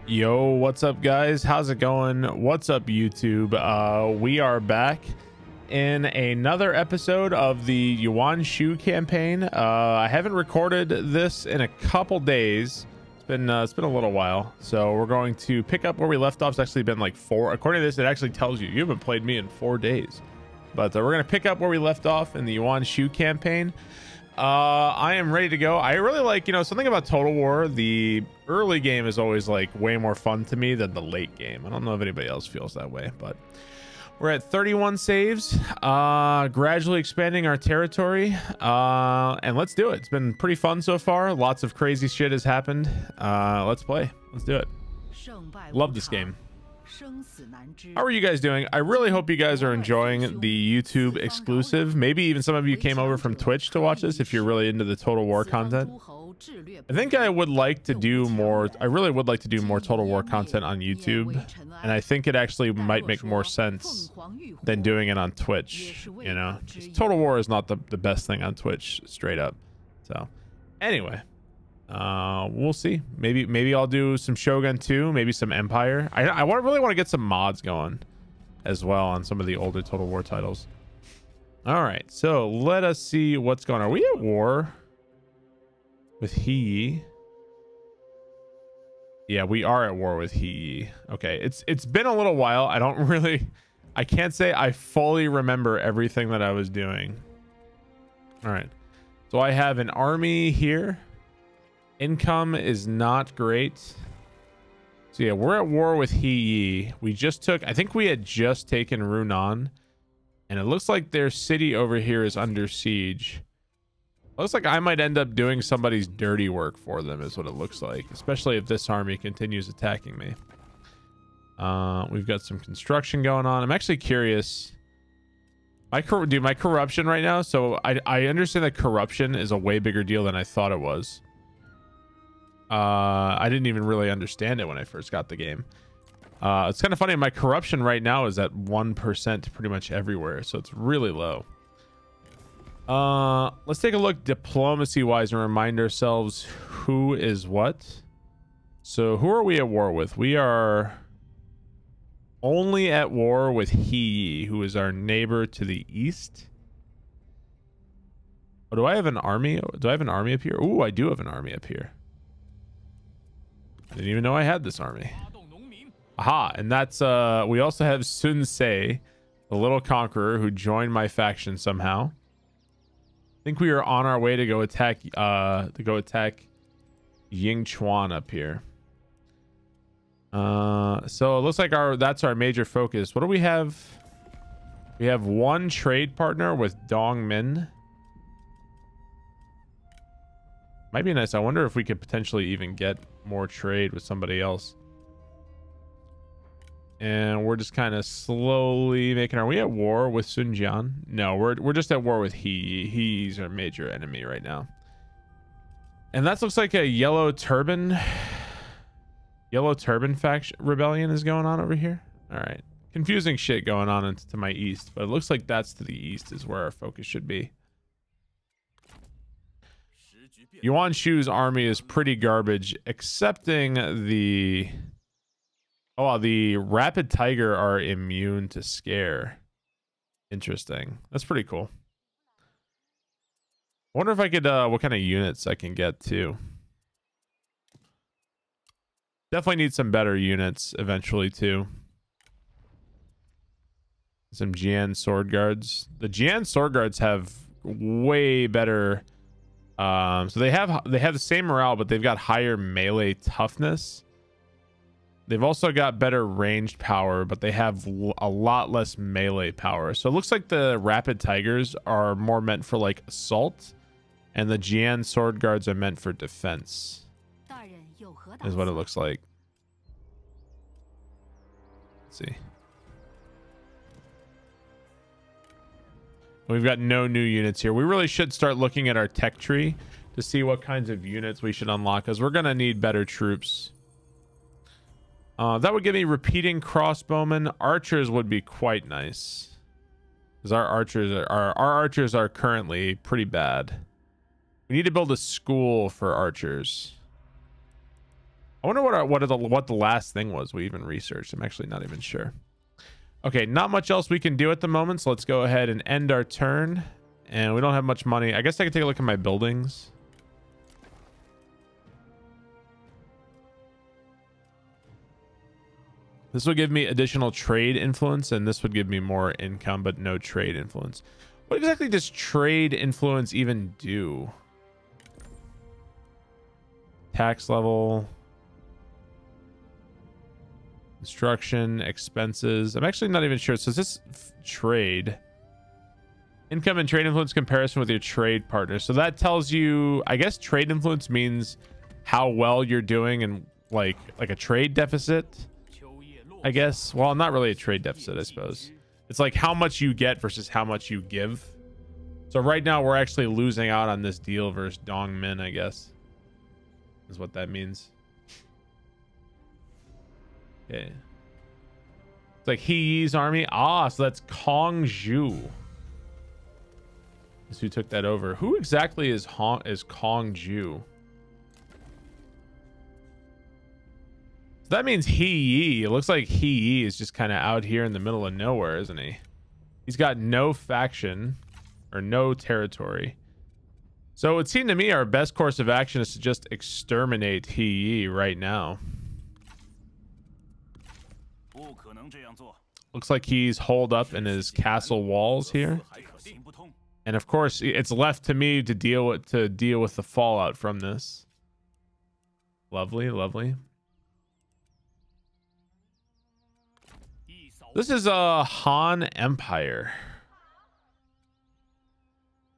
Yo, what's up guys? How's it going? What's up YouTube? We are back in another episode of the Yuan Shu campaign. I haven't recorded this in a couple days. It's been a little while, so we're going to pick up where we left off. It's actually been like according to this, it actually tells you haven't played me in 4 days, but we're gonna pick up where we left off in the Yuan Shu campaign. I am ready to go. I really like, something about Total War. The early game is always like way more fun to me than the late game. I don't know if anybody else feels that way, but we're at 31 saves, gradually expanding our territory, and let's do it. It's been pretty fun so far. Lots of crazy shit has happened. Let's play. Let's do it. Love this game. How are you guys doing? I really hope you guys are enjoying the YouTube exclusive. Maybe even some of you came over from Twitch to watch this if you're really into the Total War content. I think I would like to do more. I really would like to do more Total War content on YouTube, and I think it actually might make more sense than doing it on Twitch. Total War is not the best thing on Twitch, straight up. So anyway, we'll see. Maybe I'll do some Shogun 2, maybe some Empire. I really want to get some mods going as well on some of the older Total War titles. All right, so let us see what's going on. Are we at war with He? Yeah, we are at war with He. Okay, it's been a little while. I can't say I fully remember everything that I was doing. All right, so I have an army here. Income is not great. So yeah, we're at war with He. We just took, I think we had just taken Runan, and it looks like their city over here is under siege. Looks like I might end up doing somebody's dirty work for them is what it looks like, especially if this army continues attacking me. We've got some construction going on. I'm actually curious. My corruption right now. So I understand that corruption is a way bigger deal than I thought it was. I didn't even really understand it when I first got the game. It's kind of funny. My corruption right now is at 1% pretty much everywhere. So it's really low. Let's take a look diplomacy wise and remind ourselves who is what. So who are we at war with? We are only at war with He, who is our neighbor to the east. Oh, do I have an army? Do I have an army up here? Ooh, I do have an army up here. I didn't even know I had this army. Aha, and that's we also have Sun Ce, the little conqueror who joined my faction somehow. I think we are on our way to go attack Ying Chuan up here. So it looks like that's our major focus. What do we have? We have one trade partner with Dong Min. Might be nice. I wonder if we could potentially even get more trade with somebody else. And we're just kind of slowly making our way at war with Sun Jian. No, we're just at war with He. He's our major enemy right now. And that looks like a yellow turban faction rebellion is going on over here. All right, confusing shit going on to my east, but it looks like that's to the east is where our focus should be. Yuan Shu's army is pretty garbage, excepting the Rapid Tiger are immune to scare. Interesting. That's pretty cool. I wonder if I could what kind of units I can get too. Definitely need some better units eventually too. Some Jian sword guards. The Jian sword guards have way better so they have the same morale, but they've got higher melee toughness. They've also got better ranged power, but they have a lot less melee power. So it looks like the Rapid Tigers are more meant for like assault, and the Jian sword guards are meant for defense, is what it looks like. Let's see. We've got no new units here. We really should start looking at our tech tree to see what kinds of units we should unlock, because we're going to need better troops. That would give me repeating crossbowmen. Archers would be quite nice, because our archers are currently pretty bad. We need to build a school for archers. I wonder what the last thing was we even researched. I'm actually not even sure. Okay, not much else we can do at the moment, so let's go ahead and end our turn. And we don't have much money. I guess I can take a look at my buildings. This will give me additional trade influence, and this would give me more income, but no trade influence. What exactly does trade influence even do? Tax level. Instruction, expenses. I'm actually not even sure. So is this trade? Income and trade influence comparison with your trade partner. So that tells you, I guess trade influence means how well you're doing and like a trade deficit. I guess. Well, not really a trade deficit, I suppose. It's like how much you get versus how much you give. So right now we're actually losing out on this deal versus Dong Min, I guess. Is what that means. Okay. It's like He Yi's army. Ah, so that's Kong Zhu. Is who took that over. Who exactly is Kong Zhu? So that means He Yi. It looks like He Yi is just kind of out here in the middle of nowhere, isn't he? He's got no faction or no territory. So it would seem to me our best course of action is to just exterminate He Yi right now. Looks like he's holed up in his castle walls here. And of course, it's left to me to deal with the fallout from this. Lovely, lovely. This is a Han Empire.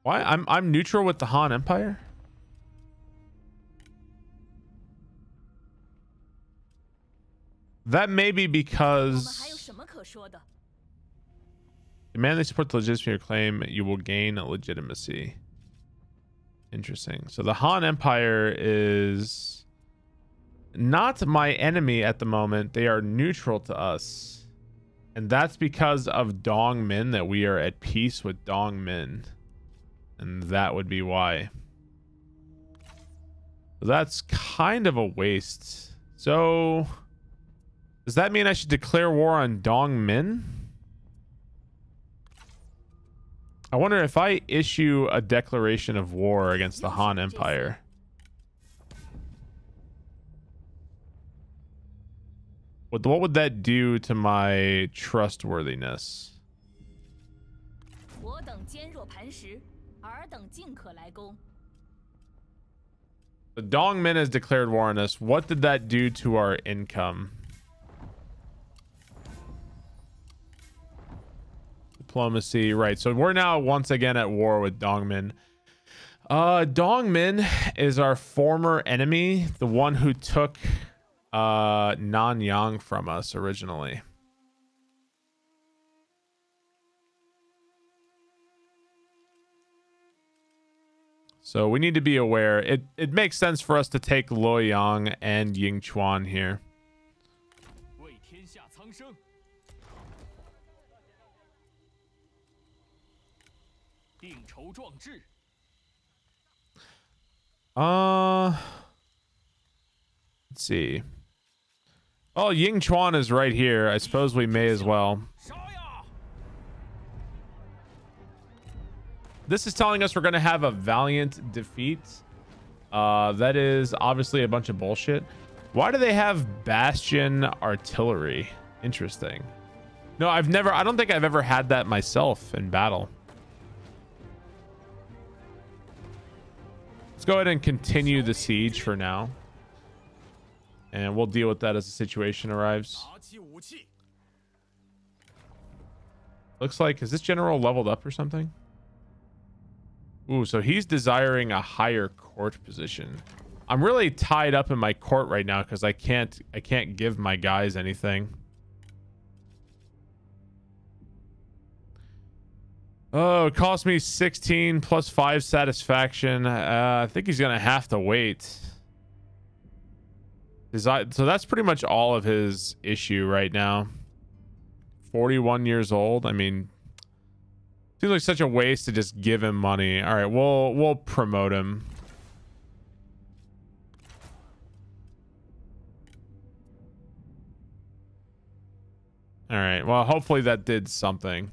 Why? I'm neutral with the Han Empire? That may be because demand they support the legitimacy of your claim, you will gain legitimacy. Interesting. So the Han Empire is not my enemy at the moment. They are neutral to us. And that's because of Dong Min, that we are at peace with Dong Min. And that would be why. So that's kind of a waste. So does that mean I should declare war on Dong Min? I wonder if I issue a declaration of war against the Han Empire. What would that do to my trustworthiness? The Dong Min has declared war on us. What did that do to our income? Diplomacy, right? So we're now once again at war with Dong Min. Dong Min is our former enemy, the one who took Nanyang from us originally. So we need to be aware. It makes sense for us to take Luoyang and Yingchuan here. Let's see. Oh, Yingchuan is right here. I suppose we may as well. This is telling us we're going to have a valiant defeat. That is obviously a bunch of bullshit. Why do they have Bastion artillery? Interesting. No, I don't think I've ever had that myself in battle. Let's go ahead and continue the siege for now. And we'll deal with that as the situation arrives. Looks like, is this general leveled up or something? Ooh, so he's desiring a higher court position. I'm really tied up in my court right now because I can't give my guys anything. Oh, it cost me 16 plus 5 satisfaction. I think he's gonna have to wait. So that's pretty much all of his issue right now. 41 years old. I mean, seems like such a waste to just give him money. All right, we'll promote him. All right. Well, hopefully that did something.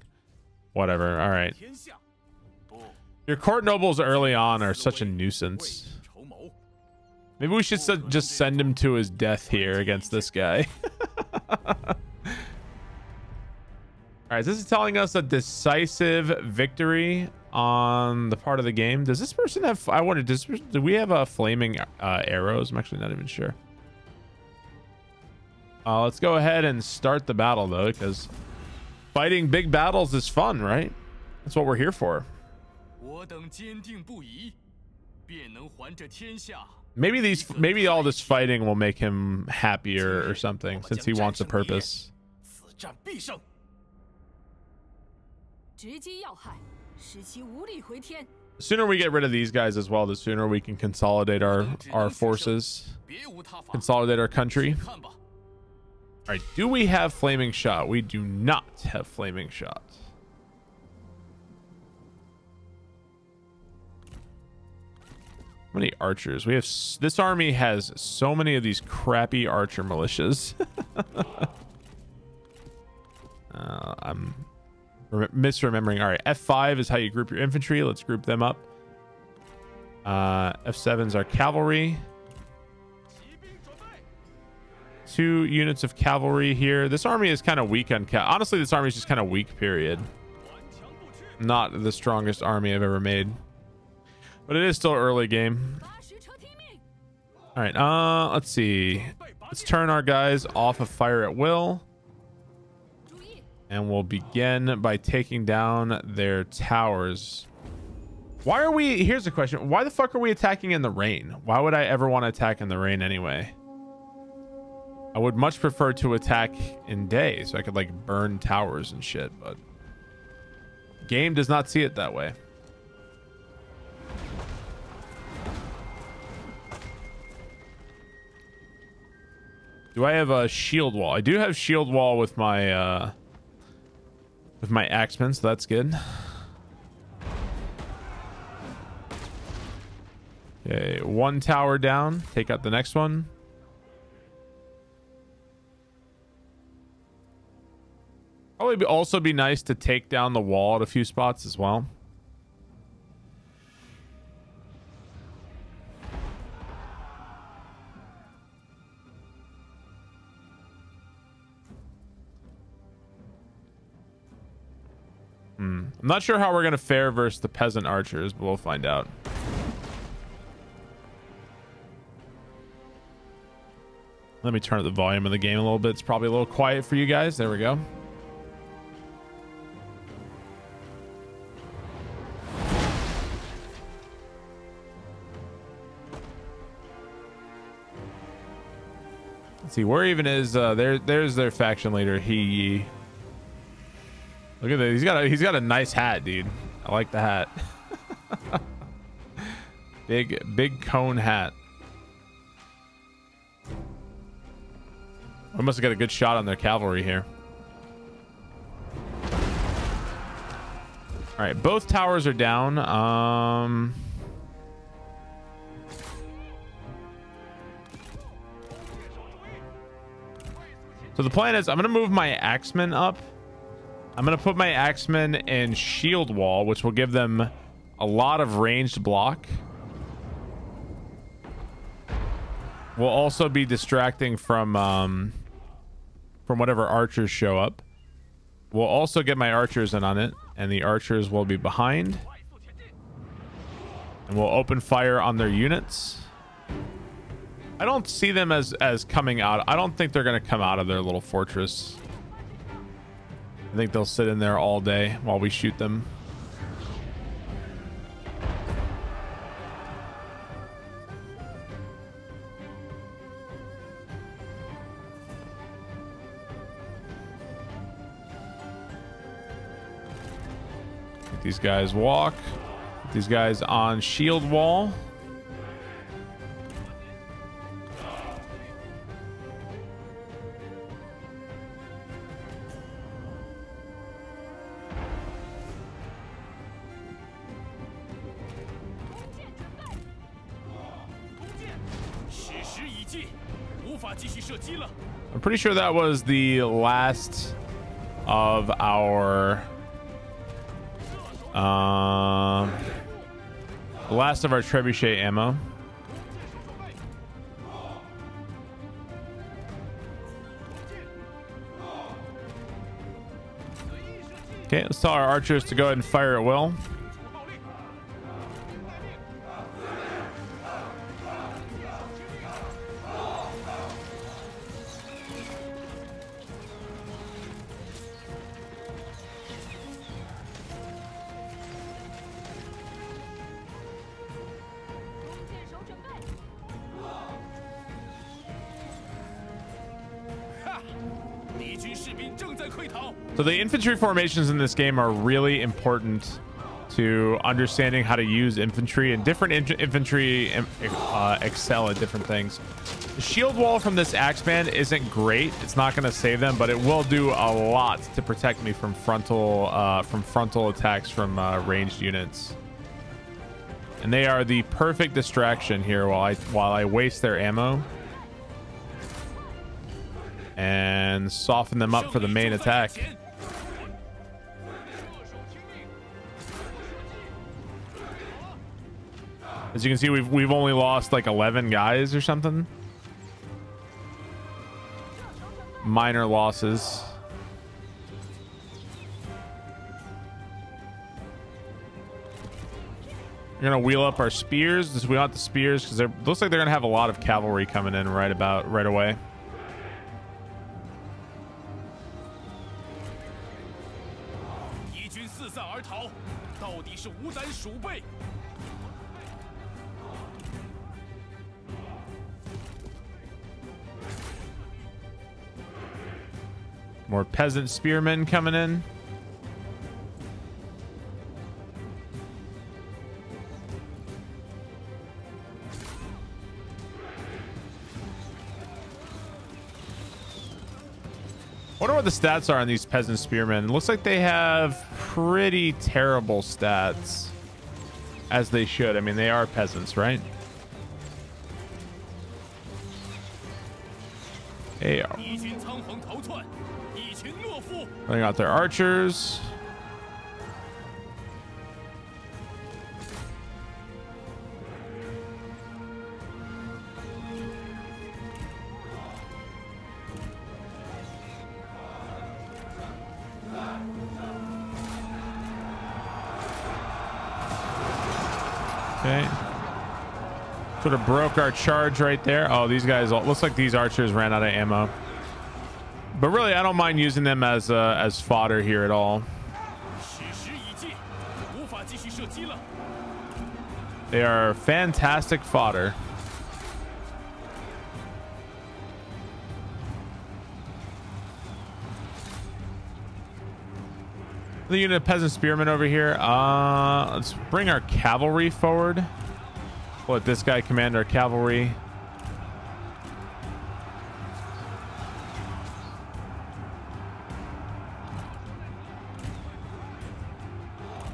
Whatever. All right. Your court nobles early on are such a nuisance. Maybe we should just send him to his death here against this guy. All right. This is telling us a decisive victory on the part of the game. Does this person have... I wonder, do we have flaming arrows? I'm actually not even sure. Let's go ahead and start the battle, though, because fighting big battles is fun, right? That's what we're here for. Maybe all this fighting will make him happier or something, since he wants a purpose. The sooner we get rid of these guys as well, the sooner we can consolidate our forces, consolidate our country. All right, do we have flaming shot? We do not have flaming shot. How many archers? We have... This army has so many of these crappy archer militias. I'm misremembering. All right, F5 is how you group your infantry. Let's group them up. F7 is our cavalry. 2 units of cavalry here. This army is kind of weak on honestly, this army is just kind of weak, period. Not the strongest army I've ever made, but it is still early game. All right, let's see. Let's turn our guys off of fire at will, and we'll begin by taking down their towers. Why are we... Here's the question. Why the fuck are we attacking in the rain? Why would I ever want to attack in the rain anyway? I would much prefer to attack in day so I could like burn towers and shit, but game does not see it that way. Do I have a shield wall? I do have shield wall with my axemen, so that's good. Okay, 1 tower down. Take out the next one. Probably also be nice to take down the wall at a few spots as well. I'm not sure how we're going to fare versus the peasant archers, but we'll find out. Let me turn up the volume of the game a little bit. It's probably a little quiet for you guys. There we go. Let's see, where even is there's their faction leader. He... Look at that. He's got a nice hat, dude. I like the hat. big cone hat. We must have got a good shot on their cavalry here. All right, both towers are down. So the plan is I'm going to move my axemen up. I'm going to put my axemen in shield wall, which will give them a lot of ranged block. We'll also be distracting from whatever archers show up. We'll also get my archers in on it, and the archers will be behind. And we'll open fire on their units. I don't see them as coming out. I don't think they're going to come out of their little fortress. I think they'll sit in there all day while we shoot them. Let these guys walk. Let these guys on shield wall. I'm pretty sure that was the last of our last of our trebuchet ammo. Okay, let's tell our archers to go ahead and fire at will. So the infantry formations in this game are really important to understanding how to use infantry, and different infantry excel at different things. The shield wall from this Axeman isn't great. It's not going to save them, but it will do a lot to protect me from frontal attacks from ranged units. And they are the perfect distraction here while I waste their ammo and soften them up for the main attack. As you can see, we've only lost like 11 guys or something. Minor losses. We're gonna wheel up our spears. We want the spears because it looks like they're gonna have a lot of cavalry coming in right away. More peasant spearmen coming in. Wonder what the stats are on these peasant spearmen. It looks like they have pretty terrible stats, as they should. I mean, they are peasants, right? They are. They got their archers. Okay. Sort of broke our charge right there. Oh, these guys, looks like these archers ran out of ammo. But really, I don't mind using them as fodder here at all. They are fantastic fodder. The unit of peasant spearmen over here. Let's bring our cavalry forward. Let this guy command our cavalry.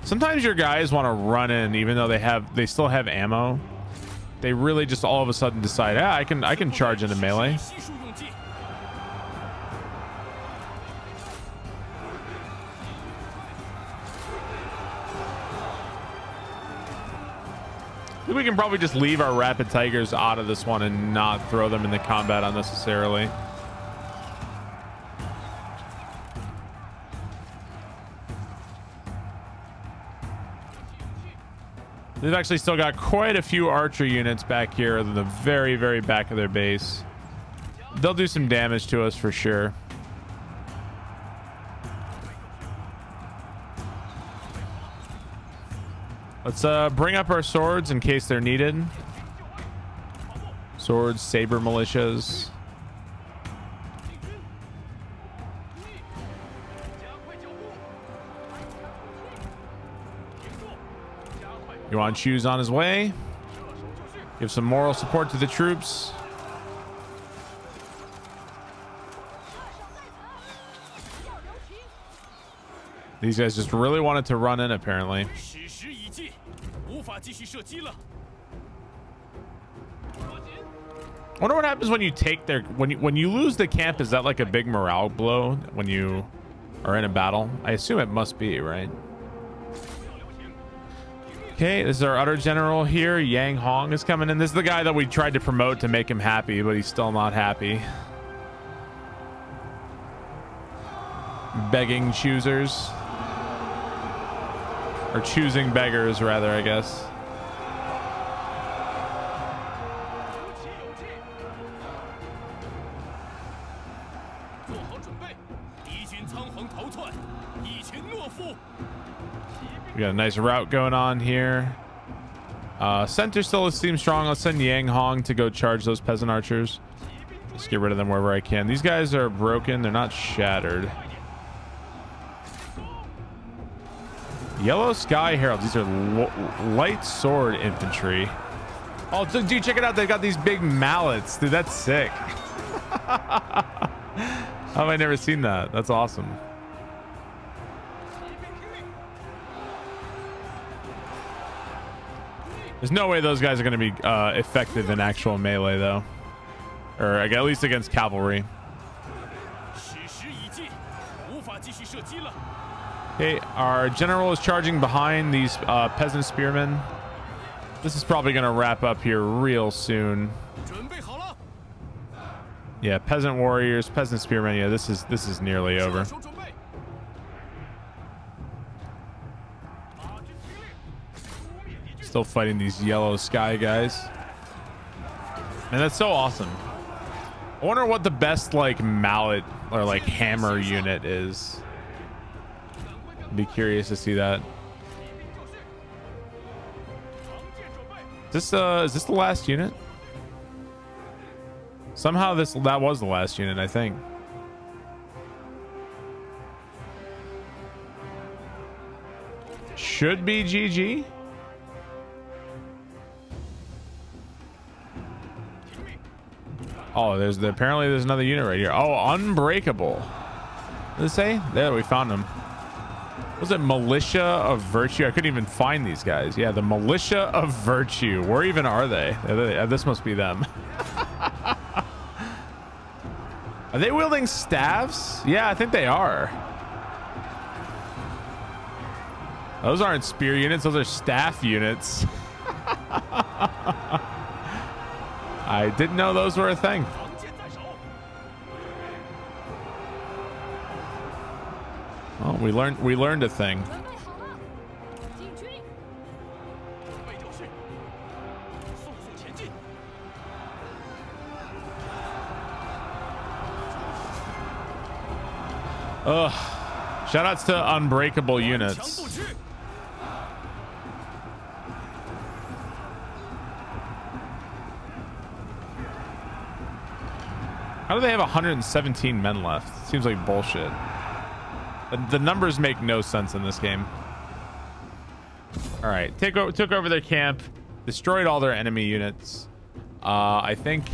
Sometimes your guys want to run in even though they still have ammo. They really just all of a sudden decide, ah, I can charge into melee. I think we can probably just leave our rapid tigers out of this one and not throw them into combat unnecessarily. They've actually still got quite a few archer units back here in the very, very back of their base. They'll do some damage to us for sure. Let's bring up our swords in case they're needed. Swords, saber militias. Yuan Shu's on his way. Give some moral support to the troops. These guys just really wanted to run in, apparently. I wonder what happens when you take their when you lose the camp. Is that like a big morale blow when you or in a battle. I assume it must be, right? Okay, this is our other general here. Yang Hong is coming in. This is the guy that we tried to promote to make him happy, but he's still not happy. Begging choosers. Or choosing beggars, rather, I guess. We got a nice route going on here. Center still seems strong. Let's send Yang Hong to go charge those peasant archers. Just get rid of them wherever I can. These guys are broken. They're not shattered. Yellow Sky Heralds. These are light sword infantry. Oh, dude, check it out. They got these big mallets. Dude, that's sick. How have I never seen that? That's awesome. There's no way those guys are going to be effective in actual melee, though. Or at least against cavalry. Okay, our general is charging behind these peasant spearmen. This is probably going to wrap up here real soon. Yeah, peasant warriors, peasant spearmen. Yeah, this is nearly over. Still fighting these yellow sky guys. Man, that's so awesome. I wonder what the best like mallet or like hammer unit is. I'd be curious to see that. Is this the last unit? Somehow that was the last unit, I think. Should be GG. Oh, apparently there's another unit right here. Oh, Unbreakable. What did it say? There, we found them. Was it Militia of Virtue? I couldn't even find these guys. Yeah, the Militia of Virtue. Where even are they? This must be them. Are they wielding staves? Yeah, I think they are. Those aren't spear units. Those are staff units. I didn't know those were a thing. Well, we learned a thing. Ugh. Shoutouts to Unbreakable units. How do they have 117 men left? Seems like bullshit. The numbers make no sense in this game. All right, took over their camp, destroyed all their enemy units. I think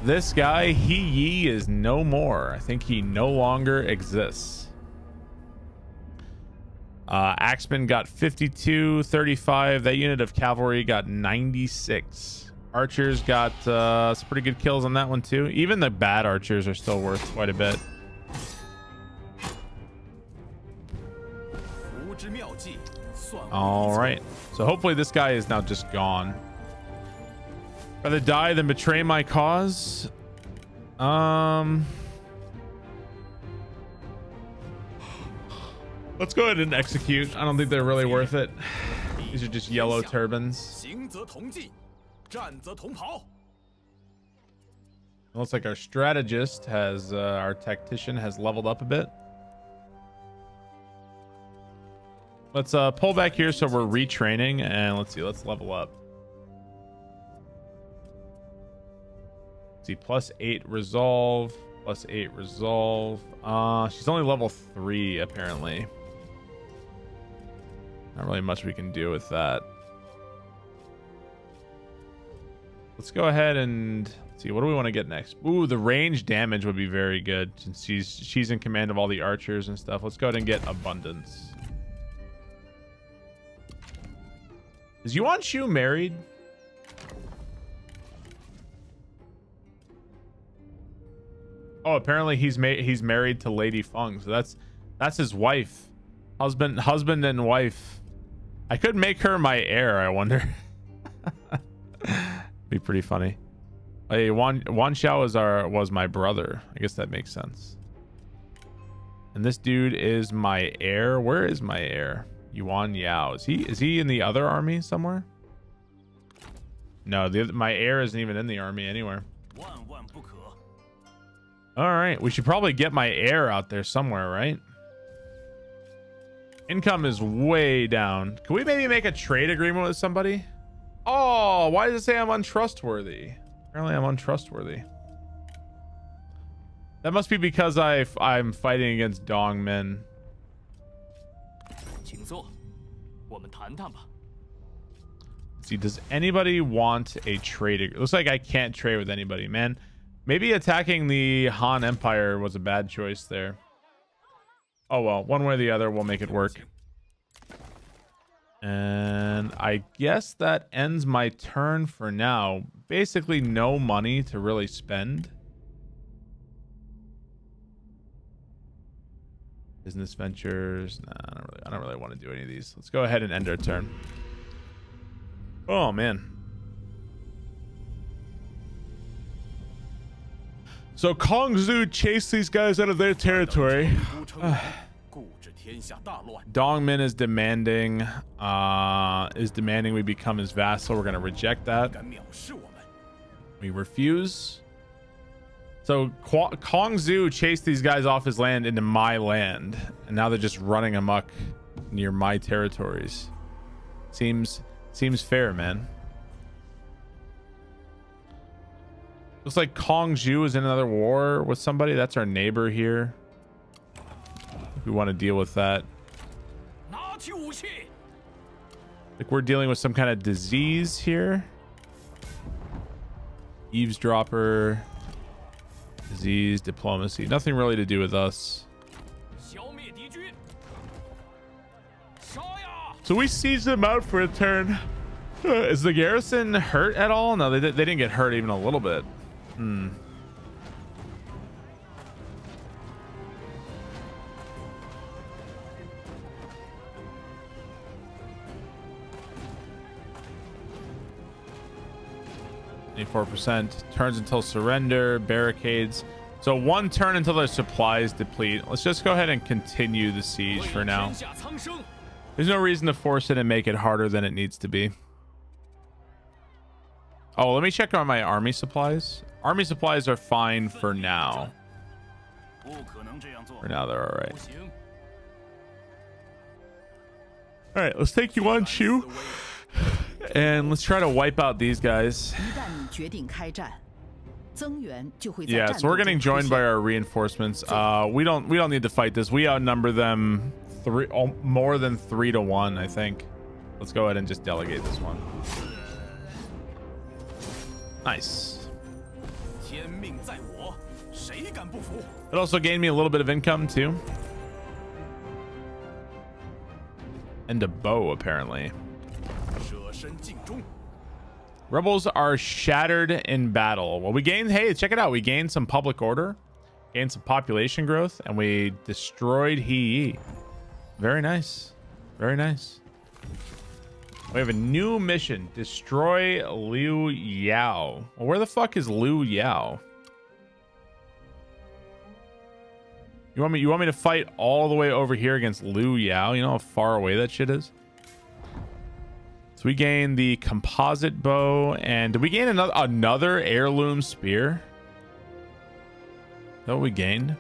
this guy, He Yi, is no more. I think he no longer exists. Axeman got 52, 35. That unit of cavalry got 96. Archers got some pretty good kills on that one too. Even the bad archers are still worth quite a bit. All right, so hopefully this guy is now just gone. Rather die than betray my cause. Let's go ahead and execute. I don't think they're really worth it. These are just yellow turbans. Looks like our strategist has our tactician has leveled up a bit. Let's pull back here so we're retraining, and let's see, let's level up. Let's see, +8 resolve, +8 resolve. She's only level 3 apparently. Not really much we can do with that. Let's go ahead and see, what do we want to get next? Ooh, the range damage would be very good since she's in command of all the archers and stuff. Let's go ahead and get abundance. Is Yuan Shu married? Oh, apparently he's married to Lady Feng. So That's his wife. Husband and wife. I could make her my heir, I wonder. Be pretty funny. Hey, Yuan Xiao was my brother. I guess that makes sense. And this dude is my heir. Where is my heir? Yuan Yao. Is he in the other army somewhere? No, my heir isn't even in the army anywhere. All right, we should probably get my heir out there somewhere, right? Income is way down. Can we maybe make a trade agreement with somebody? Oh, why does it say I'm untrustworthy? Apparently I'm untrustworthy. That must be because I'm fighting against Dong men. See, does anybody want a trade? It looks like I can't trade with anybody, man. Maybe attacking the Han Empire was a bad choice there. Oh well, one way or the other, we'll make it work. And I guess that ends my turn for now. Basically no money to really spend. Business ventures. Nah, I don't really want to do any of these. Let's go ahead and end our turn. Oh man. So Kong Zhu chased these guys out of their territory. Dongmin is demanding we become his vassal. We're gonna reject that. We refuse. So Kong Zhu chased these guys off his land into my land, and now they're just running amok near my territories. Seems fair, man. Looks like Kong Zhu is in another war with somebody. That's our neighbor here. We want to deal with that. Like we're dealing with some kind of disease here. Eavesdropper. Disease, diplomacy. Nothing really to do with us. So we siege them out for a turn. Is the garrison hurt at all? No, they didn't get hurt even a little bit. 84%. Turns until surrender. Barricades. So one turn until their supplies deplete. Let's just go ahead and continue the siege for now. There's no reason to force it and make it harder than it needs to be. Oh, let me check on my army supplies. Army supplies are fine for now. For now, they're all right. All right, let's take Yuan Shu and let's try to wipe out these guys. Yeah, so we're getting joined by our reinforcements. We don't need to fight this. We outnumber them more than 3 to 1, I think. Let's go ahead and just delegate this one. Nice. It also gained me a little bit of income too. And a bow, apparently. Rebels are shattered in battle. Well, we gained, hey, check it out. We gained some public order, gained some population growth, and we destroyed He. Very nice. Very nice. We have a new mission. Destroy Liu Yao. Well, where the fuck is Liu Yao? You want me to fight all the way over here against Liu Yao? You know how far away that shit is? So we gained the composite bow, and did we gain another heirloom spear? Is that what we gained?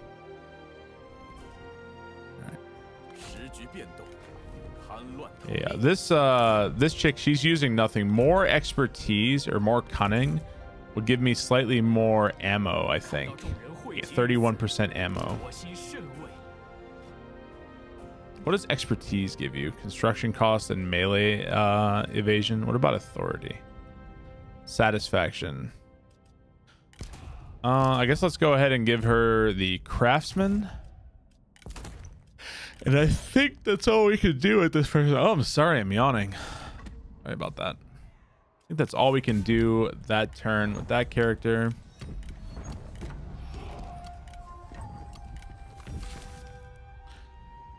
Yeah, this chick, she's using nothing. More expertise or more cunning would give me slightly more ammo, I think. 31% ammo. What does expertise give you? Construction cost and melee evasion. What about authority? Satisfaction. I guess let's go ahead and give her the craftsman. And I think that's all we could do at this first. Oh, I'm sorry, I'm yawning. Sorry about that. I think that's all we can do that turn with that character.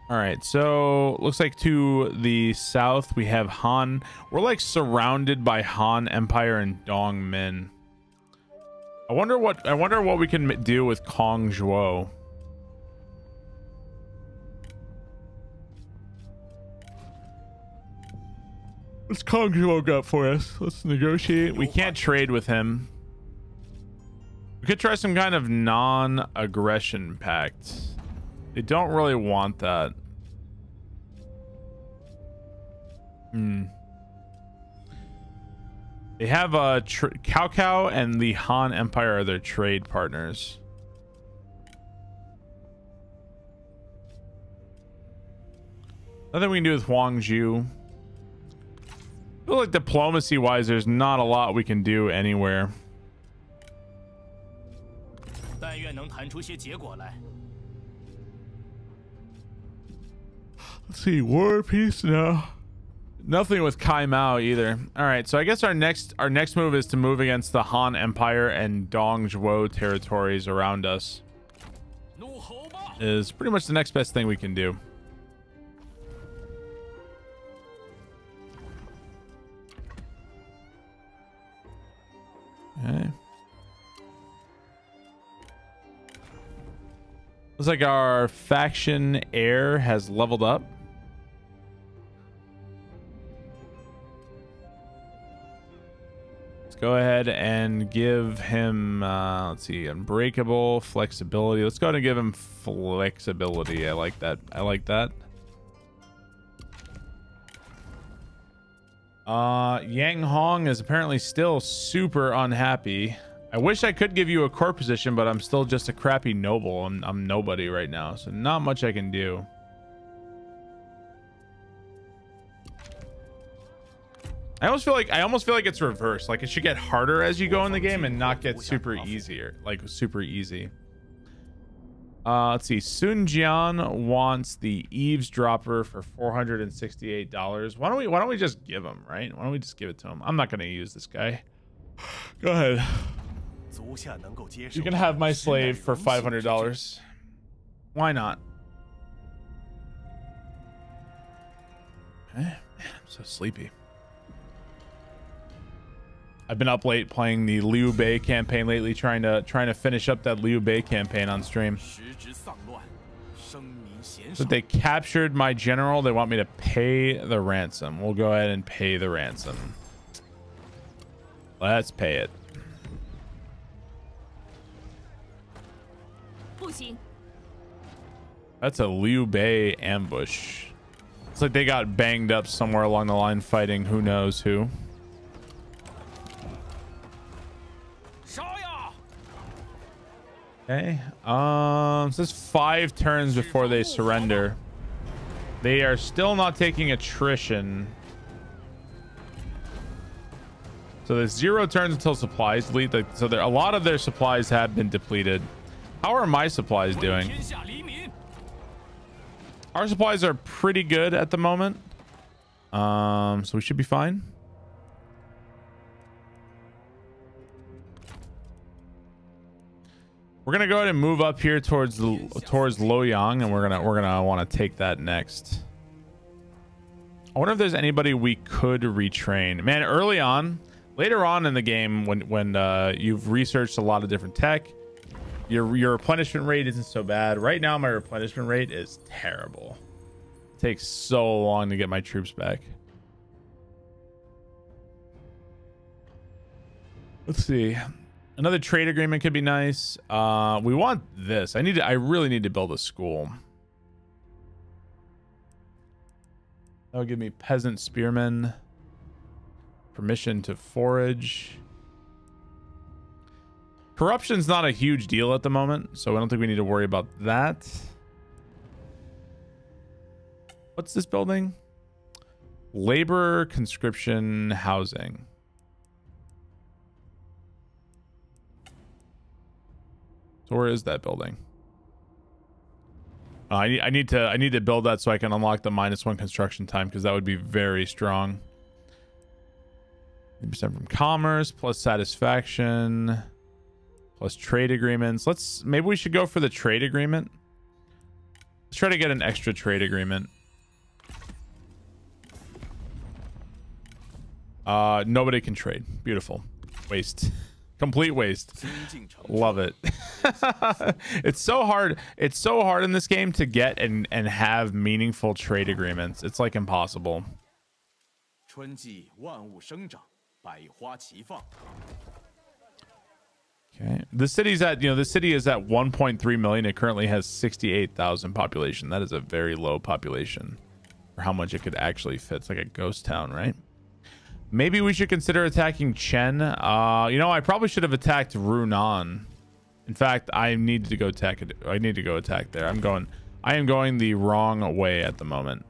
All right, so looks like to the south we have Han. We're like surrounded by Han Empire and Dong Min. I wonder what we can do with Kong Zhuo. What's Kong Zhuo got for us? Let's negotiate. We can't trade with him. We could try some kind of non-aggression pact. They don't really want that. They have Cao Cao and the Han Empire are their trade partners. Nothing we can do with Huangzhou. I feel like diplomacy wise there's not a lot we can do anywhere. Let's see, war, peace, no. Nothing with Kai Mao either. All right, so I guess our next move is to move against the Han Empire and Dong Zhuo territories around us. Is pretty much the next best thing we can do. Okay. Looks like our faction heir has leveled up. Let's go ahead and give him, let's see, unbreakable, flexibility. Let's go ahead and give him flexibility. I like that. I like that. Yang Hong is apparently still super unhappy. I wish I could give you a core position, but I'm still just a crappy noble. I'm nobody right now, so not much I can do. I almost feel like it's reversed. Like it should get harder as you go in the game and not get super easier, like super easy. Let's see. Sun Jian wants the eavesdropper for $468. Why don't we just give him, right? Why don't we just give it to him? I'm not going to use this guy. Go ahead. You can have my slave for $500. Why not? Man, I'm so sleepy. I've been up late playing the Liu Bei campaign lately, trying to finish up that Liu Bei campaign on stream. But they captured my general. They want me to pay the ransom. We'll go ahead and pay the ransom. Let's pay it. That's a Liu Bei ambush. It's like they got banged up somewhere along the line fighting who knows who. Okay. So it's 5 turns before they surrender. They are still not taking attrition. So there's 0 turns until supplies delete. So a lot of their supplies have been depleted. How are my supplies doing? Our supplies are pretty good at the moment. So we should be fine. We're gonna go ahead and move up here towards Luoyang, and we're gonna want to take that next. I wonder if there's anybody we could retrain. Man, early on, later on in the game, when you've researched a lot of different tech, your replenishment rate isn't so bad. Right now, my replenishment rate is terrible. It takes so long to get my troops back. Let's see. Another trade agreement could be nice. We want this. I really need to build a school. That would give me peasant spearmen. Permission to forage. Corruption's not a huge deal at the moment, so I don't think we need to worry about that. What's this building? Labor, conscription, housing. So where is that building? I need to build that so I can unlock the -1 construction time, because that would be very strong. 10% from commerce plus satisfaction plus trade agreements. Maybe we should go for the trade agreement. Let's try to get an extra trade agreement. Nobody can trade. Beautiful. Waste. Complete waste. Love it. It's so hard. It's so hard in this game to get and have meaningful trade agreements. It's like impossible. Okay. The city's at, the city is at 1.3 million. It currently has 68,000 population. That is a very low population for how much it could actually fit. It's like a ghost town, right? Maybe we should consider attacking Chen. I probably should have attacked Runan. In fact, I need to go attack it. I need to go attack there. I am going the wrong way at the moment.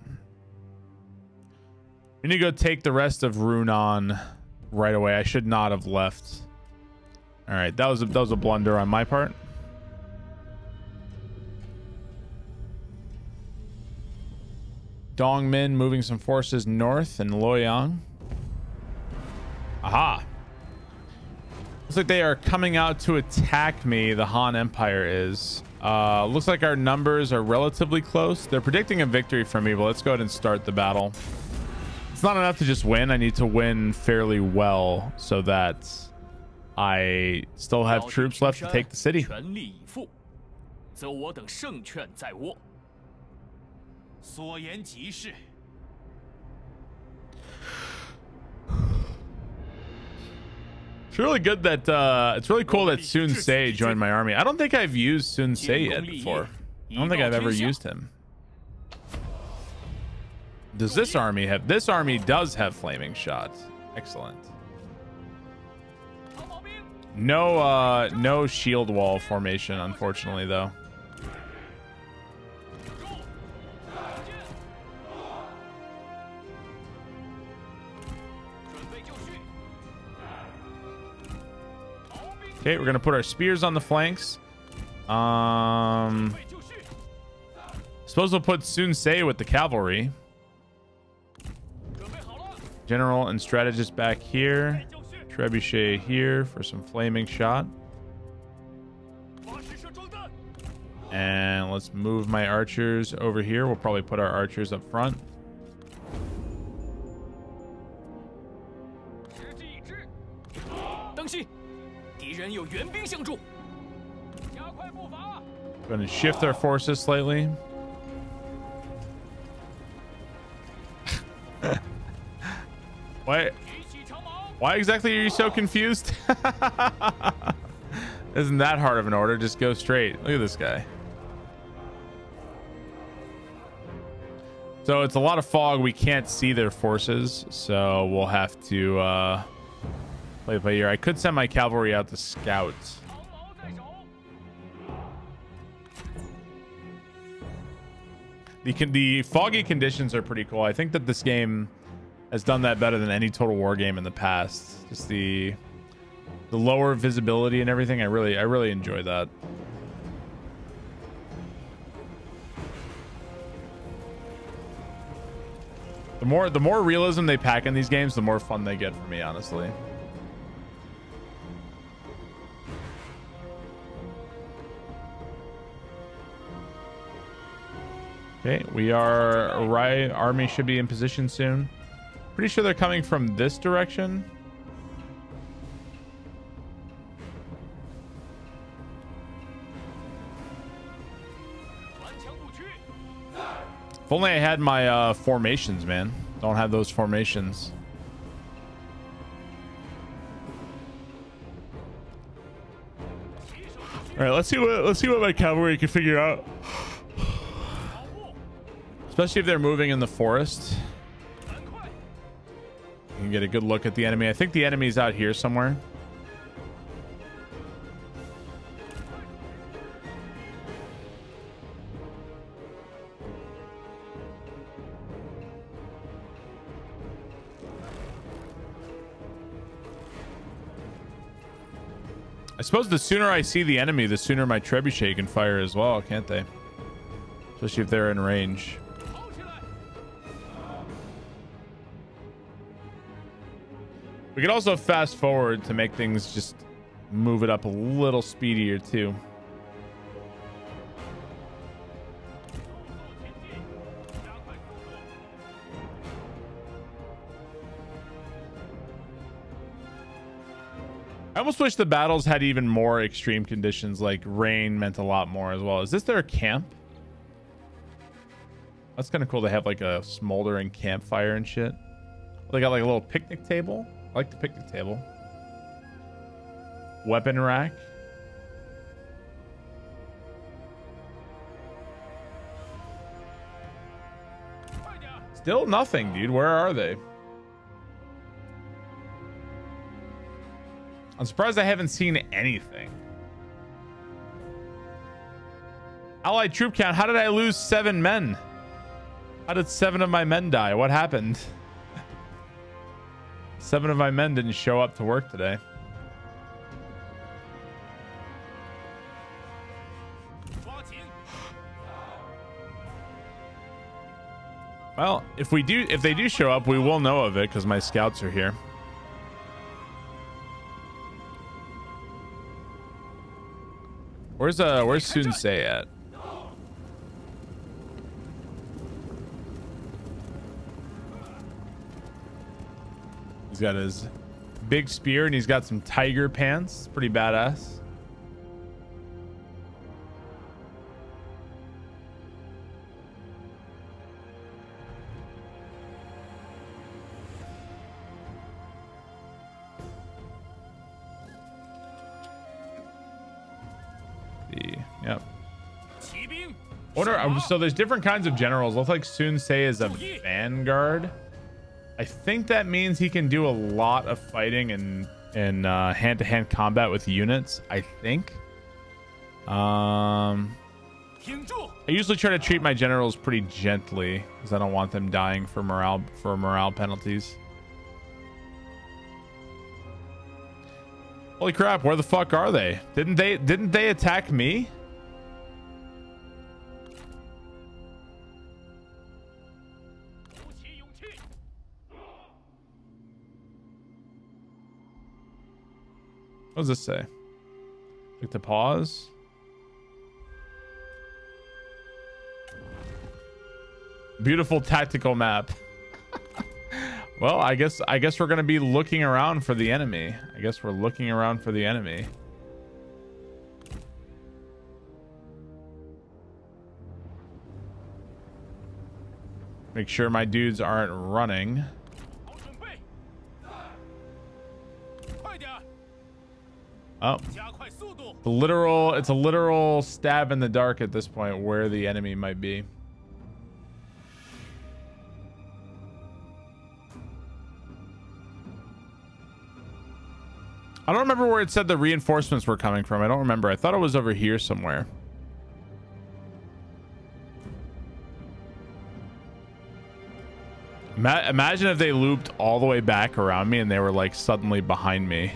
We need to go take the rest of Runan right away. I should not have left. All right, that was a blunder on my part. Dongmin moving some forces north and Luoyang. Aha. Looks like they are coming out to attack me. The Han Empire is. Looks like our numbers are relatively close. They're predicting a victory for me, but let's go ahead and start the battle. It's not enough to just win. I need to win fairly well so that I still have troops left to take the city. It's really good that it's really cool that Sun Ce joined my army. I don't think I've used Sun Ce yet before. I don't think I've ever used him. Does this army have? This army does have flaming shots. Excellent. No shield wall formation, unfortunately, though. Okay, we're gonna put our spears on the flanks. Suppose we'll put Sun Ce with the cavalry. General and strategist back here. Trebuchet here for some flaming shot. And let's move my archers over here. We'll probably put our archers up front. Going to shift our forces slightly. Why exactly are you so confused? Isn't that hard of an order? Just go straight. Look at this guy. So it's a lot of fog. We can't see their forces, so we'll have to play by ear. I could send my cavalry out to scout. The foggy conditions are pretty cool. I think that this game has done that better than any Total War game in the past. Just the lower visibility and everything. I really enjoy that. The more realism they pack in these games, the more fun they get for me, honestly. Okay, we are right. Army should be in position soon. Pretty sure they're coming from this direction. If only I had my formations, man. Don't have those formations. All right, let's see what my cavalry can figure out. Especially if they're moving in the forest. You can get a good look at the enemy. I think the enemy's out here somewhere. I suppose the sooner I see the enemy, the sooner my trebuchet can fire as well, can't they? Especially if they're in range. We could also fast forward to make things just move it up a little speedier too. I almost wish the battles had even more extreme conditions, like rain meant a lot more as well. Is this their camp? That's kind of cool to have like a smoldering campfire and shit. They got like a little picnic table. I like the picnic table. Weapon rack. Still nothing, dude. Where are they? I'm surprised I haven't seen anything. Allied troop count. How did I lose 7 men? How did 7 of my men die? What happened? 7 of my men didn't show up to work today. Well, if they do show up, we will know of it because my scouts are here. Where's Sun Se at? He's got his big spear and he's got some tiger pants. Pretty badass. Yep. So there's different kinds of generals. Looks like Sun Se is a vanguard. I think that means he can do a lot of fighting and hand-to-hand combat with units. I think. I usually try to treat my generals pretty gently because I don't want them dying for morale penalties. Holy crap! Where the fuck are they? Didn't they attack me? What does this say? Click to pause. Beautiful tactical map. Well, I guess we're gonna be looking around for the enemy. I guess we're looking around for the enemy. Make sure my dudes aren't running. Oh, it's a literal stab in the dark at this point where the enemy might be. I don't remember where it said the reinforcements were coming from. I don't remember. I thought it was over here somewhere. Imagine if they looped all the way back around me and they were like suddenly behind me.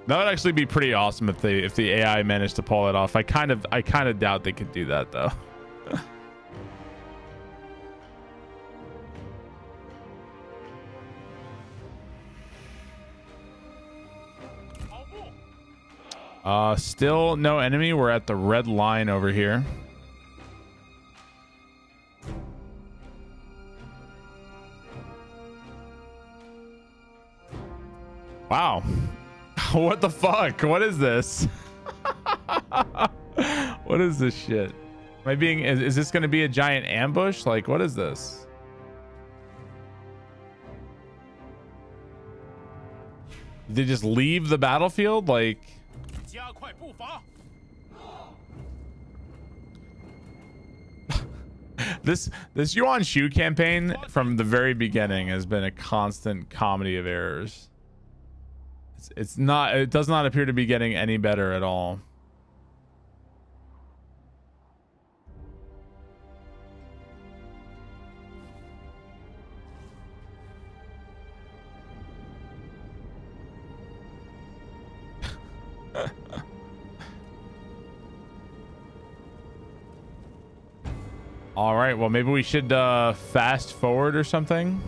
That would actually be pretty awesome if the AI managed to pull it off. I kind of doubt they could do that though. Still no enemy. We're at the red line over here. Wow. What the fuck? What is this? What is this shit? Am I being, is this going to be a giant ambush? Like, what is this? Did they just leave the battlefield? Like, this Yuan Shu campaign from the very beginning has been a constant comedy of errors. It does not appear to be getting any better at all. All right, well, maybe we should fast forward or something.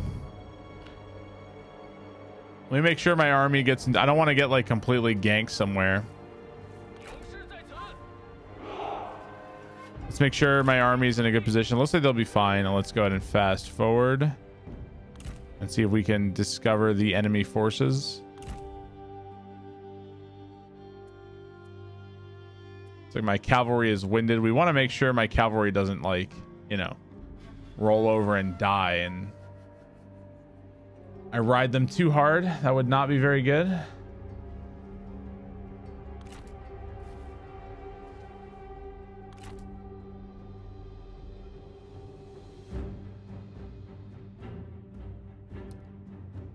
Let me make sure my army gets... I don't want to get like completely ganked somewhere. Let's make sure my army's in a good position. Looks like they'll be fine. Let's go ahead and fast forward. and see if we can discover the enemy forces. It's like my cavalry is winded. We want to make sure my cavalry doesn't, like, you know, roll over and die and I ride them too hard. That would not be very good.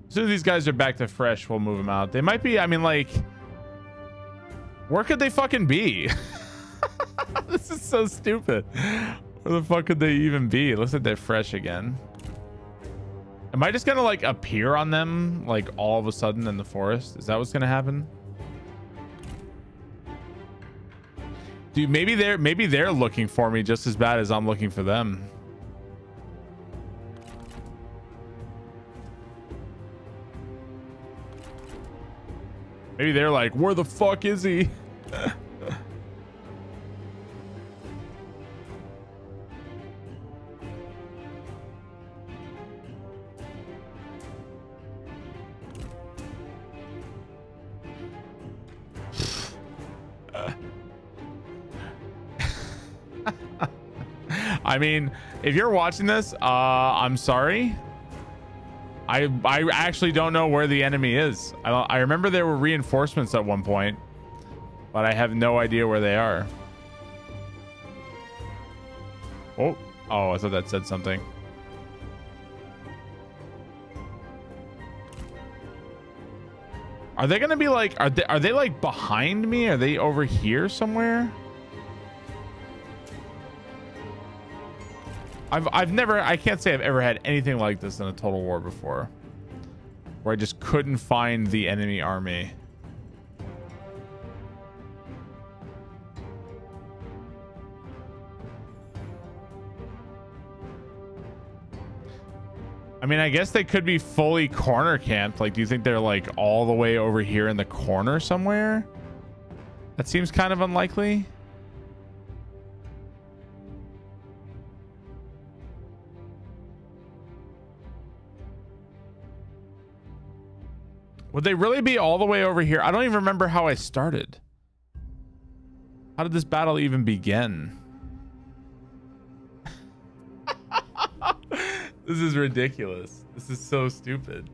As soon as these guys are back to fresh, we'll move them out. They might be, I mean, like, where could they fucking be? This is so stupid. Where the fuck could they even be? It looks like they're fresh again. Am I just gonna, like, appear on them, like, all of a sudden in the forest? Is that what's gonna happen? Dude, maybe they're looking for me just as bad as I'm looking for them. Maybe they're like, where the fuck is he? I mean, if you're watching this, I'm sorry. I actually don't know where the enemy is. I remember there were reinforcements at one point, but I have no idea where they are. Oh, I thought that said something. Are they gonna be like, are they like behind me? Are they over here somewhere? I can't say I've ever had anything like this in a Total War before, where I just couldn't find the enemy army. I mean, I guess they could be fully corner camped. Like, do you think they're like all the way over here in the corner somewhere? That seems kind of unlikely. Would they really be all the way over here? I don't even remember how I started. How did this battle even begin? This is ridiculous. This is so stupid.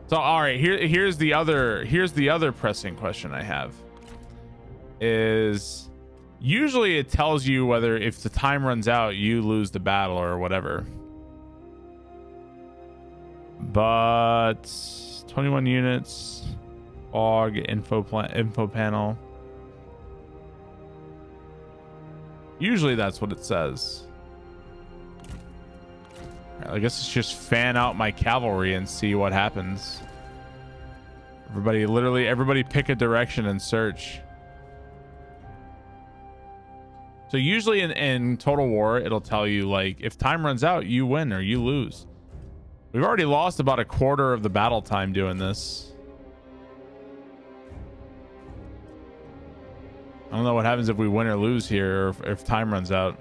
So, all right, here's the other pressing question I have. Is usually it tells you whether if the time runs out, you lose the battle or whatever. But 21 units, log, info panel. Usually that's what it says. I guess it's just fan out my cavalry and see what happens. Everybody pick a direction and search. So usually in Total War, it'll tell you, like, if time runs out, you win or you lose. We've already lost about a quarter of the battle time doing this. I don't know what happens if we win or lose here, or if time runs out.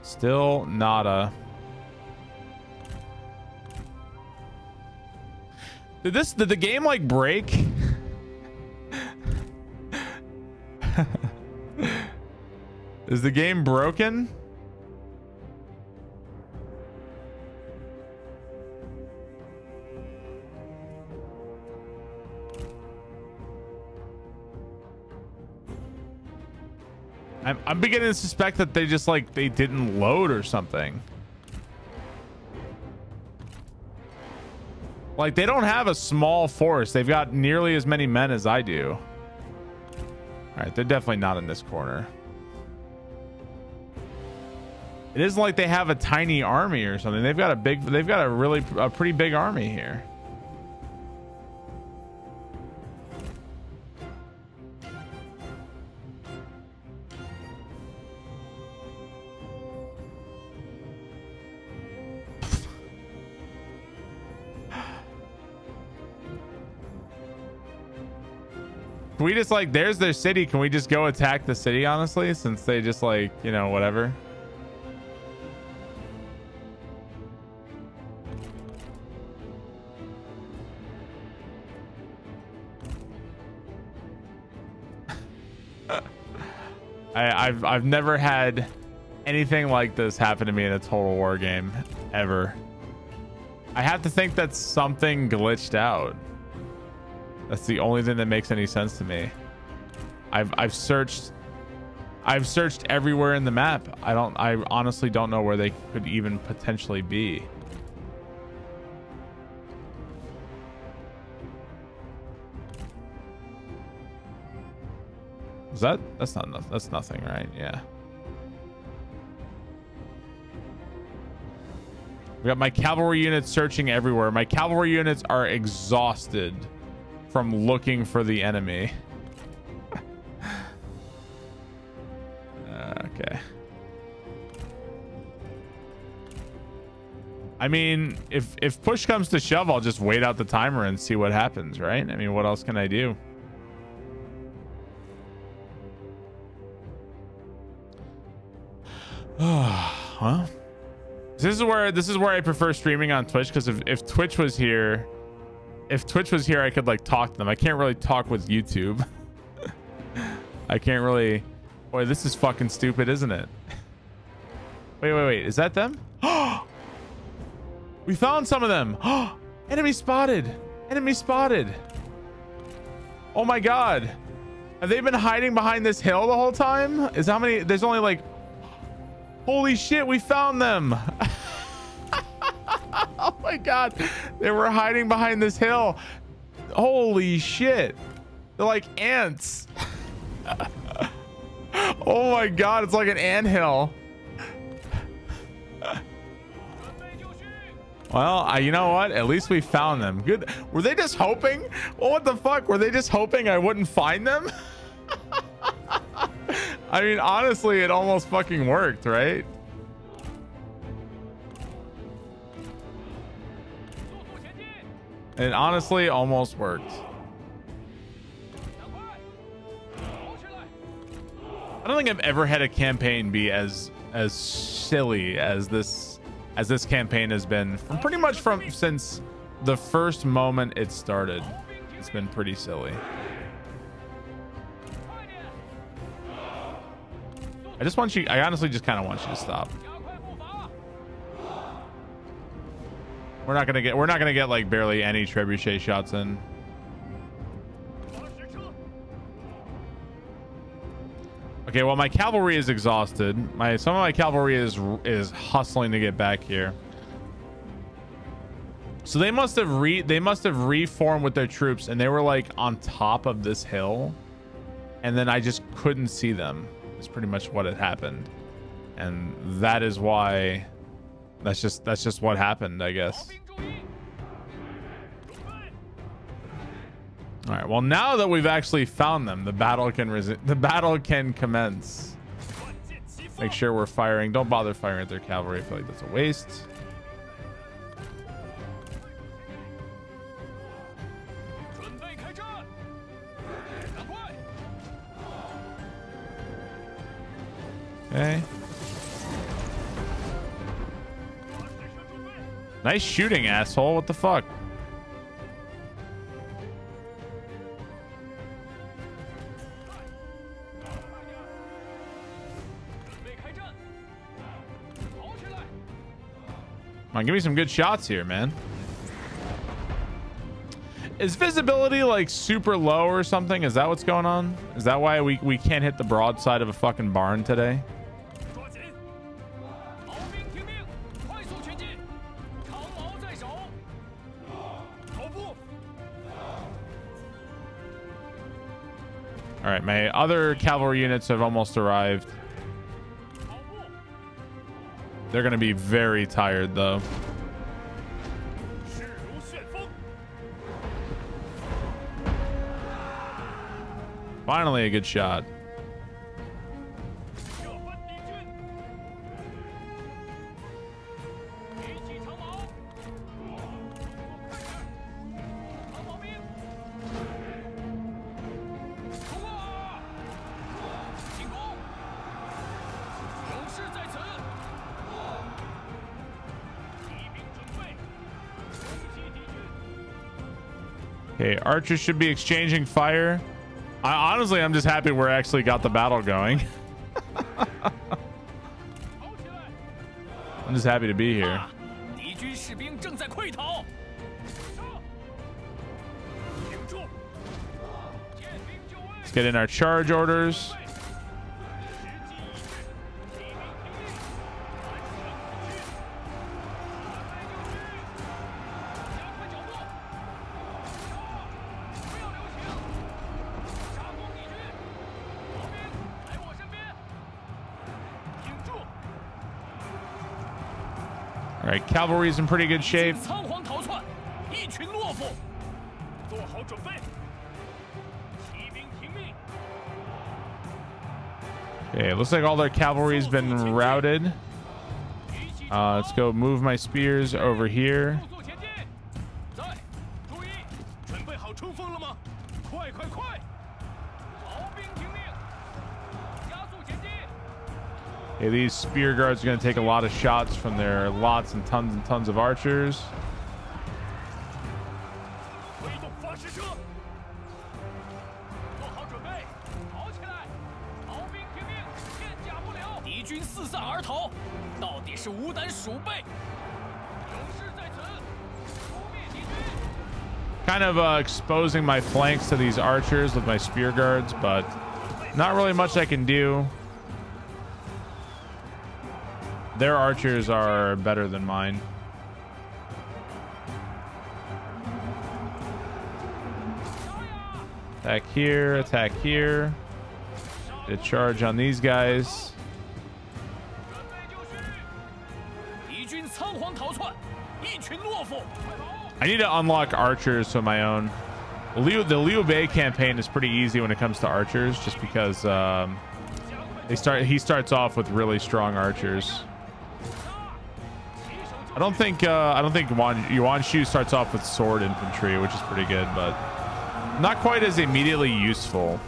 Still nada. Did the game like break? Is the game broken? I'm beginning to suspect that they just like they didn't load or something. Like, they don't have a small force. They've got nearly as many men as I do. All right, they're definitely not in this corner. It isn't like they have a tiny army or something. They've got a pretty big army here. Can we just like, there's their city. Can we just go attack the city, honestly, since they just like, you know, whatever. I've never had anything like this happen to me in a Total War game ever. I have to think that something glitched out. That's the only thing that makes any sense to me. I've searched everywhere in the map. I honestly don't know where they could even potentially be. Is that's nothing, right? Yeah. We got my cavalry units searching everywhere. My cavalry units are exhausted from looking for the enemy. Okay. I mean, if push comes to shove, I'll just wait out the timer and see what happens, right? I mean, what else can I do? Huh? This is where I prefer streaming on Twitch, because if Twitch was here, I could like talk to them. I can't really talk with YouTube. I can't really. Boy, this is fucking stupid, isn't it? Wait. Is that them? We found some of them. Enemy spotted. Enemy spotted. Oh my god. Have they been hiding behind this hill the whole time? Is how many? There's only like. Holy shit, we found them. Oh my god. They were hiding behind this hill. Holy shit. They're like ants. Oh my god, it's like an anthill. Well, you know what? At least we found them. Good. Were they just hoping? Well, what the fuck? Were they just hoping I wouldn't find them? I mean, honestly, it almost fucking worked, right? It honestly almost worked. I don't think I've ever had a campaign be as silly as this campaign has been, from pretty much since the first moment it started. It's been pretty silly. I honestly just kind of want you to stop. We're not gonna get like barely any trebuchet shots in. Okay, well, my cavalry is exhausted. Some of my cavalry is hustling to get back here. So they must have reformed with their troops, and they were like on top of this hill, and then I just couldn't see them. That's pretty much what had happened, and that is why. That's just what happened, I guess. All right. Well, now that we've actually found them, the battle can commence. Make sure we're firing. Don't bother firing at their cavalry. I feel like that's a waste. Okay. Nice shooting, asshole. What the fuck? Come on, give me some good shots here, man. Is visibility like super low or something? Is that what's going on? Is that why we can't hit the broadside of a fucking barn today? All right, my other cavalry units have almost arrived. They're going to be very tired, though. Finally, a good shot. Okay, archers should be exchanging fire. Honestly, I'm just happy we're actually got the battle going. I'm just happy to be here. Let's get in our charge orders. All right, cavalry's in pretty good shape. Okay, looks like all their cavalry's been routed. Let's go move my spears over here. Okay, these spear guards are going to take a lot of shots from their lots and tons of archers. Kind of exposing my flanks to these archers with my spear guards, but not really much I can do. Their archers are better than mine. Attack here, attack here. Get a charge on these guys. I need to unlock archers of my own. The Liu Bei campaign is pretty easy when it comes to archers, just because he starts off with really strong archers. I don't think Yuan Shu starts off with sword infantry, which is pretty good, but not quite as immediately useful.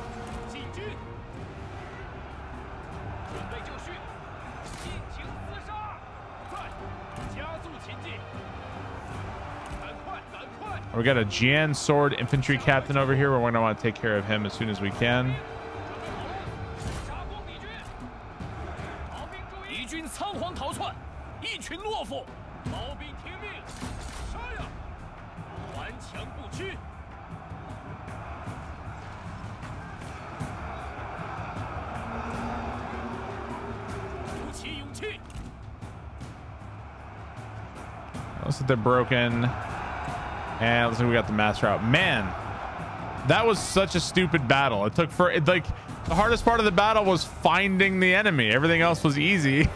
We got a Jian sword infantry captain over here. We're going to want to take care of him as soon as we can. Looks like they're broken. And looks like we got the mass route. Man, that was such a stupid battle. It took for like the hardest part of the battle was finding the enemy. Everything else was easy.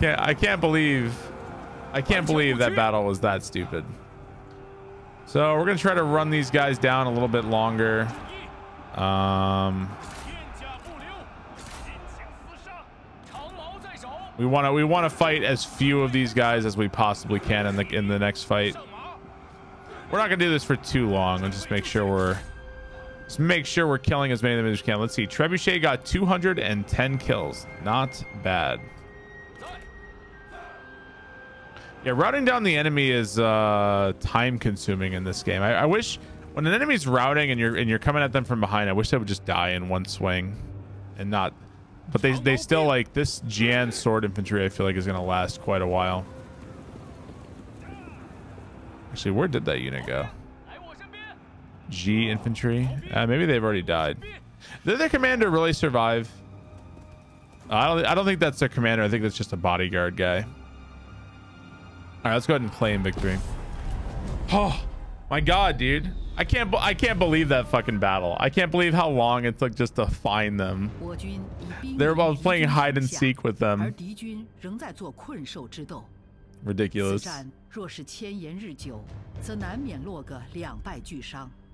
I can't believe that battle was that stupid. So we're gonna try to run these guys down a little bit longer. We want to fight as few of these guys as we possibly can in the next fight. We're not gonna do this for too long. Let's just make sure we're killing as many of them as we can. Let's see. Trebuchet got 210 kills. Not bad. Yeah, routing down the enemy is time consuming in this game. I wish when an enemy's routing and you're coming at them from behind, I wish they would just die in one swing and not. But they still, like, this Jian sword infantry I feel like is going to last quite a while. Actually, where did that unit go? G infantry. Maybe they've already died. Did their commander really survive? I don't think that's their commander. I think that's just a bodyguard guy. All right, let's go ahead and claim victory. Oh my god, dude. I can't believe that fucking battle. I can't believe how long it took just to find them. They're both playing hide and seek with them. Ridiculous.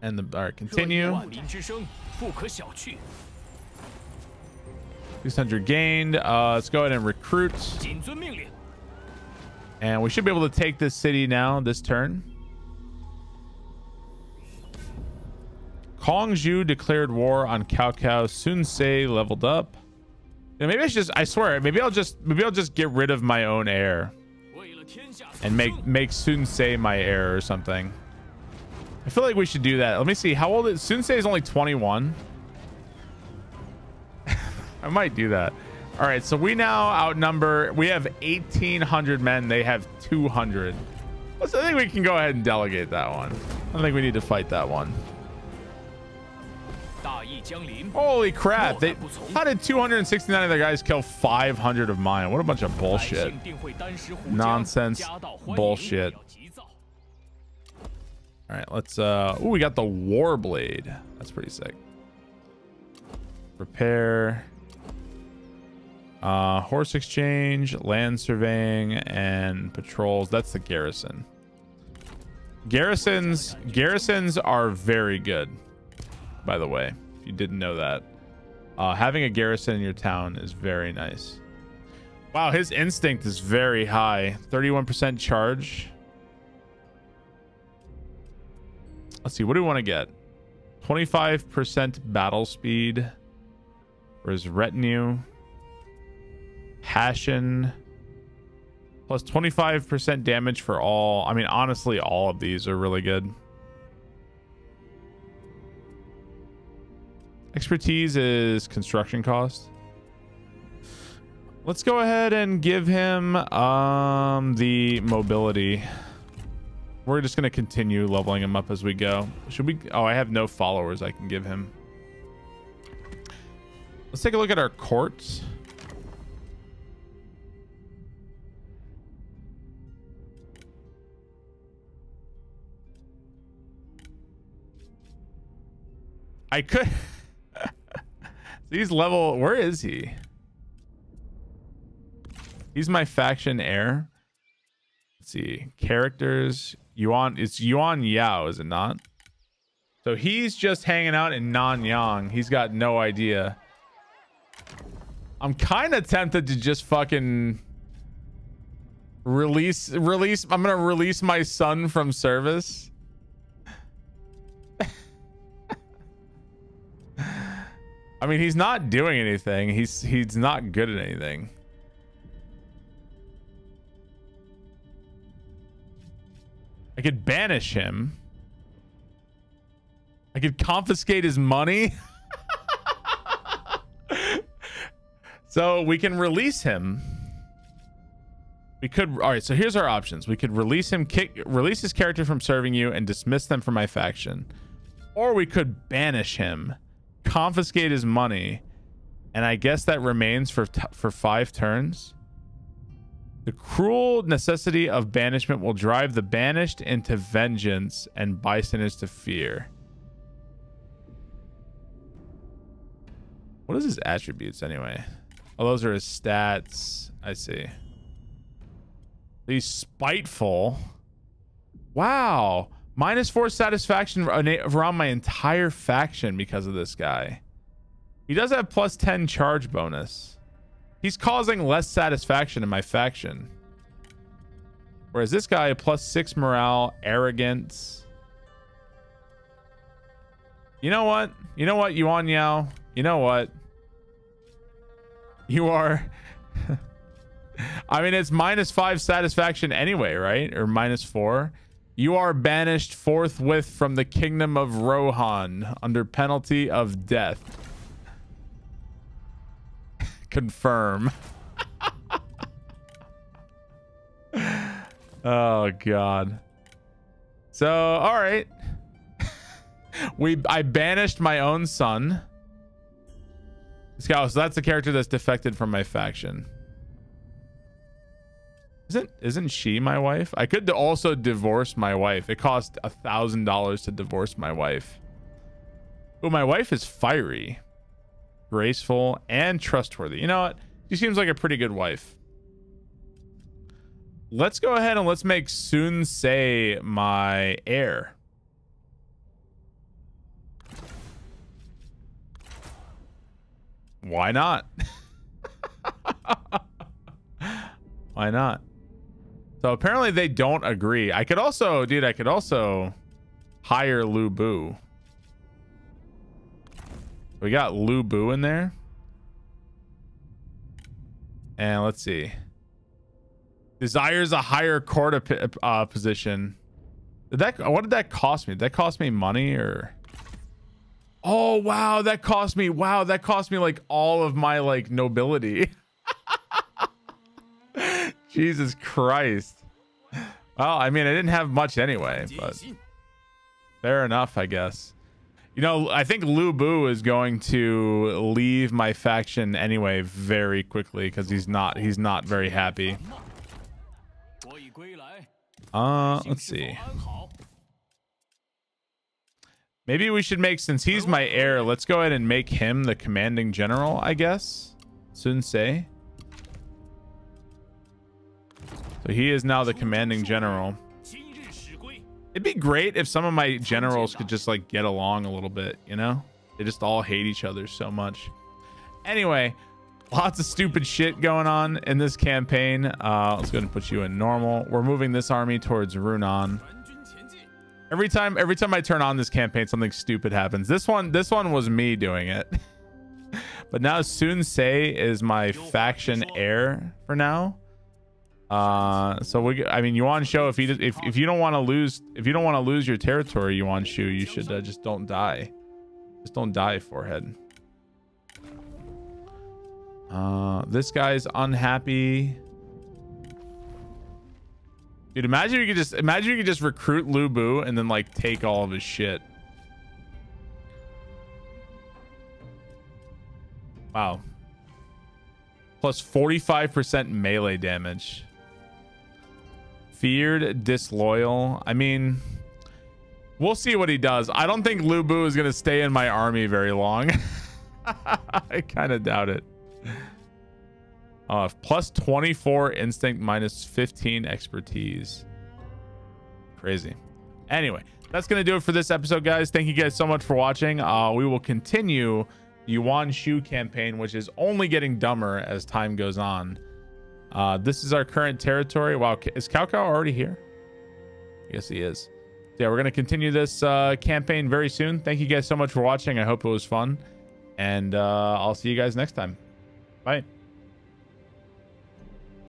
And all right, continue. 600 gained. Let's go ahead and recruit. And we should be able to take this city now this turn. Kongzhu declared war on Cao Cao. Sun Ce leveled up. And maybe I swear, maybe I'll just get rid of my own heir. and make Sun Ce my heir or something. I feel like we should do that. Let me see. How old is Sun Ce? Is only 21. I might do that. All right, so we now outnumber. We have 1,800 men. They have 200. I think we can go ahead and delegate that one. I don't think we need to fight that one. Holy crap. How did 269 of their guys kill 500 of mine? What a bunch of bullshit. Nonsense bullshit. All right, let's ooh, we got the war blade. That's pretty sick. Repair. Horse exchange, land surveying, and patrols. That's the garrison. Garrisons are very good, by the way, if you didn't know that. Having a garrison in your town is very nice. Wow, his instinct is very high. 31% charge. Let's see, what do we want to get? 25% battle speed for his retinue. Passion plus 25% damage for all. I mean, honestly, all of these are really good. Expertise is construction cost. Let's go ahead and give him the mobility. We're just going to continue leveling him up as we go. Should we? Oh, I have no followers I can give him. Let's take a look at our courts. I could. He's level. Where is he? He's my faction heir. Let's see. Characters. Yuan. It's Yuan Yao, is it not? So he's just hanging out in Nanyang. He's got no idea. I'm kind of tempted to just fucking release. I'm gonna release my son from service. I mean, he's not doing anything. He's not good at anything. I could banish him. I could confiscate his money. So we can release him. We could. All right. So here's our options. We could release him, release his character from serving you, and dismiss them from my faction, or we could banish him, confiscate his money, and I guess that remains for 5 turns. The cruel necessity of banishment will drive the banished into vengeance and bystanders to fear. What is his attributes anyway? Oh, those are his stats. I see. He's spiteful. Wow. -4 satisfaction around my entire faction because of this guy. He does have +10 charge bonus. He's causing less satisfaction in my faction. Whereas this guy, +6 morale, arrogance. You know what? You know what, Yuan Yao? You know what? You are... I mean, it's -5 satisfaction anyway, right? Or -4. You are banished forthwith from the kingdom of Rohan under penalty of death. Confirm. Oh god. So all right. I banished my own son. So that's the character that's defected from my faction. Isn't she my wife? I could also divorce my wife. It cost $1,000 to divorce my wife. Oh, my wife is fiery, graceful, and trustworthy. You know what? She seems like a pretty good wife. Let's go ahead and let's make Sun Ce my heir. Why not? Why not? So apparently they don't agree. I could also, dude, I could also hire Lu Bu. We got Lu Bu in there. And let's see. Desires a higher court position. What did that cost me? Did that cost me money or? Oh wow, that cost me like all of my like nobility. Jesus Christ. Well, I mean, I didn't have much anyway, but fair enough, I guess. You know, I think Lu Bu is going to leave my faction anyway very quickly because he's not very happy. Let's see. Maybe we should make, since he's my heir, let's go ahead and make him the commanding general, I guess. Sun Se. So he is now the commanding general. It'd be great if some of my generals could just like get along a little bit, you know? They just all hate each other so much. Anyway, lots of stupid shit going on in this campaign. Let's go ahead and put you in normal. We're moving this army towards Runan. Every time I turn on this campaign, something stupid happens. This one was me doing it. But now Sun Se is my faction heir for now. So I mean, Yuan Shu, if you don't want to lose your territory, Yuan Shu, you should just don't die. Just don't die, forehead. This guy's unhappy. Dude, imagine you could just recruit Lu Bu and then like take all of his shit. Wow. Plus 45% melee damage. Feared, disloyal. I mean, we'll see what he does. I don't think Lu Bu is going to stay in my army very long. I kind of doubt it. Plus 24 instinct, minus 15 expertise. Crazy. Anyway, that's going to do it for this episode, guys. Thank you guys so much for watching. We will continue the Yuan Shu campaign, which is only getting dumber as time goes on. This is our current territory. Wow, is Cao Cao already here? Yes, he is. Yeah, we're going to continue this campaign very soon. Thank you guys so much for watching. I hope it was fun. And I'll see you guys next time. Bye.